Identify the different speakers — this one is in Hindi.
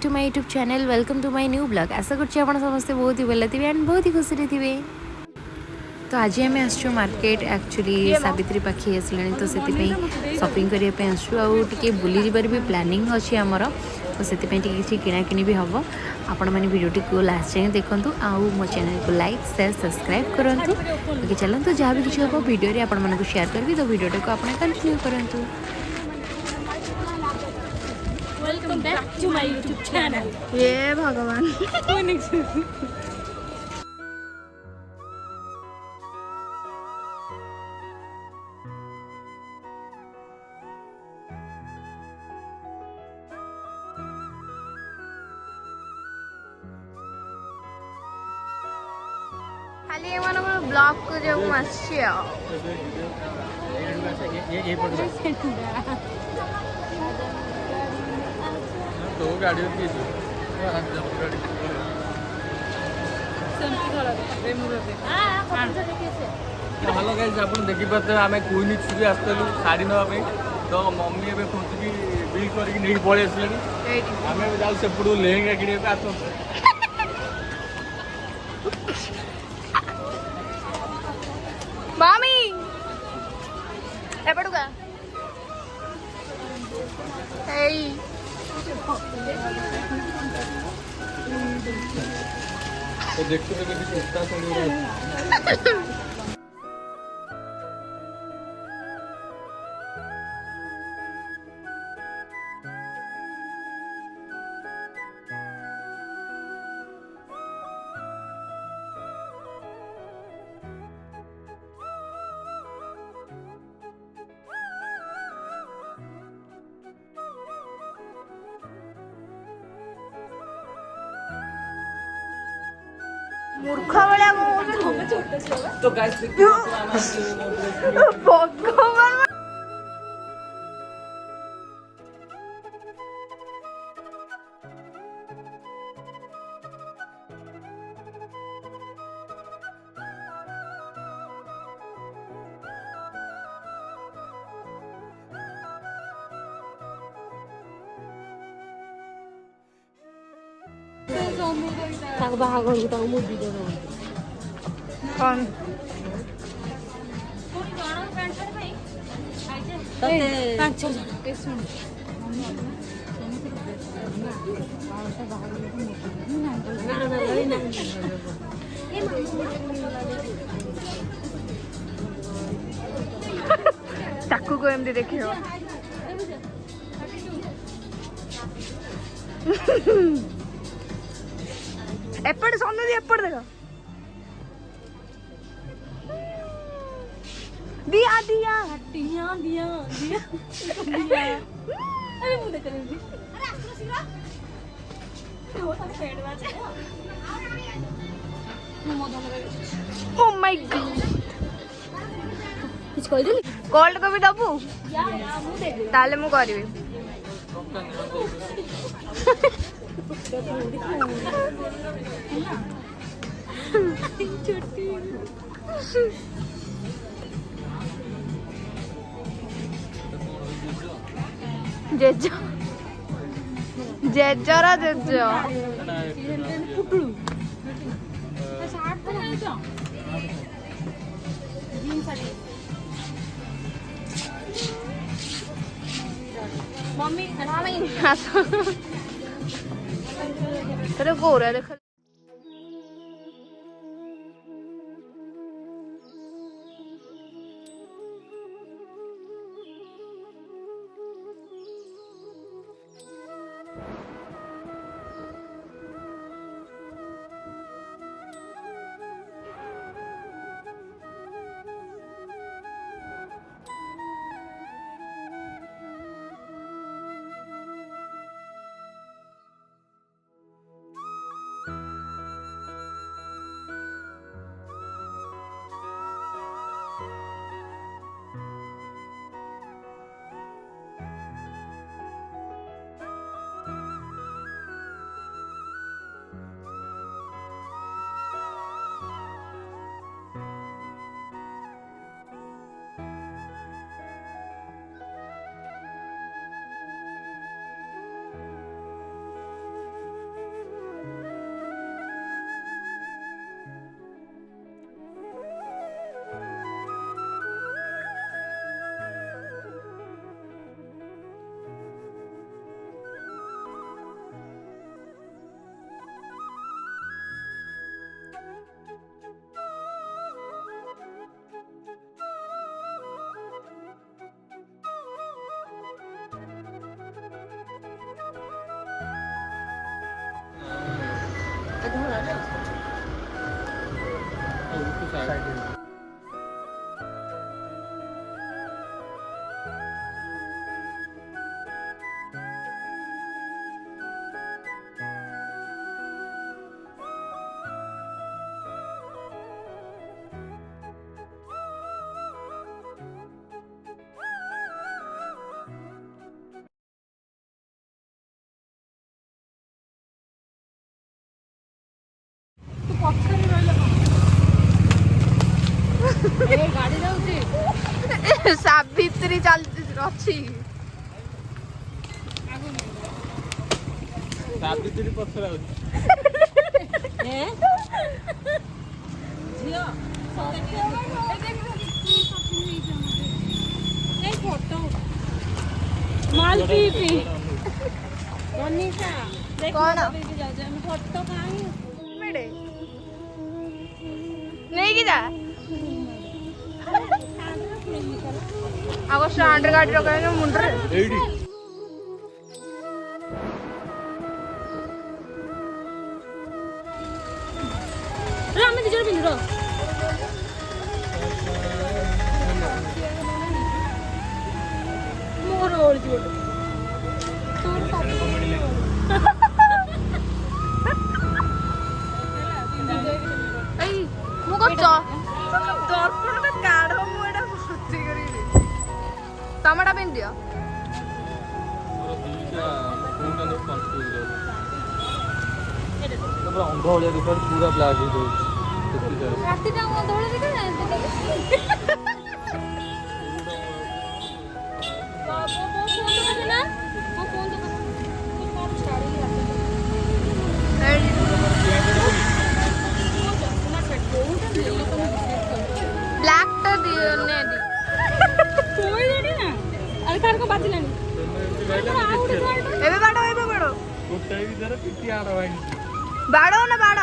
Speaker 1: To my YouTube channel welcome to my new blog आशा करछी आपण समस्त बहुत ही भल थे एंड बहुत ही खुशी थे। तो आज आम आसु मार्केट एक्चुअली सावित्री पाखी आसिले तो से शॉपिंग करने आसु आउे बुली जबार भी प्लानिंग अच्छी आमर तो से किसी किणाकिणी भी हम आपण मैंने वीडियोटी को लास्ट जाए देखूँ आउ मो चैनल को लाइक शेयर सब्सक्राइब करूँ ओके चलते जहाँ भी किसी हम वीडियो आपण मानक शेयर करी तो वीडियोटा को आप कंटिन्यू करूँ।
Speaker 2: Welcome back to my YouTube channel.
Speaker 1: ये भगवान खाली एमान ब्लॉग को जो मस्ती
Speaker 3: तो गाड़ी हेलो गाइस आप देखिपे आम क्वीन भी आसलु शाढ़ी नापी तो मम्मी एवं खोजुकी बिल करके पलि आसे आम जाऊ सेपटू लेहेंगा कि आस
Speaker 1: मामी एपटुका एई
Speaker 3: तो देखते तो किसी कुत्ता सुन
Speaker 1: मूर्ख भलिया
Speaker 3: तो गाइस
Speaker 1: भगवान
Speaker 2: ବାହାଘରକୁ ମୁଦି
Speaker 1: कौन चाकू को एमती देखियो एपट सोने दी एपट देखो दिया दिया
Speaker 2: दिया दिया दिया अरे मुझे करेंगे अरे आसलो सिरा वो तो पेड़ बाजे
Speaker 1: ओ माय गॉड
Speaker 2: कुछ कह दिली
Speaker 1: कोल्ड को भी दबू
Speaker 2: या मु दे दे
Speaker 1: ताले मु करबी जेज जेजरा जेज
Speaker 2: पुटलू साठ तो नहीं तो जींस वाली मम्मी
Speaker 1: तेरे गोरा देख
Speaker 2: ପଛରେ ରହିଲେ ଏ ଗାଡି ଯାଉଛି
Speaker 1: ସାବିତ୍ରୀ ଚାଲିଛି ଅଛି।
Speaker 3: ସାବିତ୍ରୀ ପଛରେ ଅଛି।
Speaker 2: ଝିଅ এই ফটো মাল পিপি মনীষা দেখ
Speaker 1: କଣ?
Speaker 2: ପିପି ଯାଉଛି ଆମେ ଫଟୋ କାହିଁ
Speaker 1: ନେଇକି ଯା ଆଗ ଷ୍ଟାଣ୍ଡରେ ଗାଡି ରଖା ମୁଣ୍ଡରେ
Speaker 3: ଏଇଠି
Speaker 2: ଆମେ ଦି ଜଣ ପିନ୍ଧୁ ମୋର ଓଳିଛି ଗୋଟେ
Speaker 1: ଏଇ ମୁଁ କଣ ଦର୍ପଣଟା କାଢ ମୁଁ ଏଇଟା ସୃଷ୍ଟି କରିବି ତମଟା ପିନ୍ଧିଦିଅ
Speaker 3: ଅନ୍ଧ ଭଳିଆ ଦେଖାଯାଉଛି ପୁରା ବ୍ଲାକ୍ ହେଇଯାଉଛି।
Speaker 2: ରାତିଟା ଧୋଳି ଦେଖା
Speaker 1: ବ୍ଲାକ୍ ଟା ଦିଅ ନେ ଦି
Speaker 2: ବାଜିଲାଣି
Speaker 1: ଏବେ ବାଡ
Speaker 3: ଗୋଟାଏ ଭିତରେ ପିଟି ଆଡ଼ ଭାଇ
Speaker 1: ବାଡ ନା ବାଡ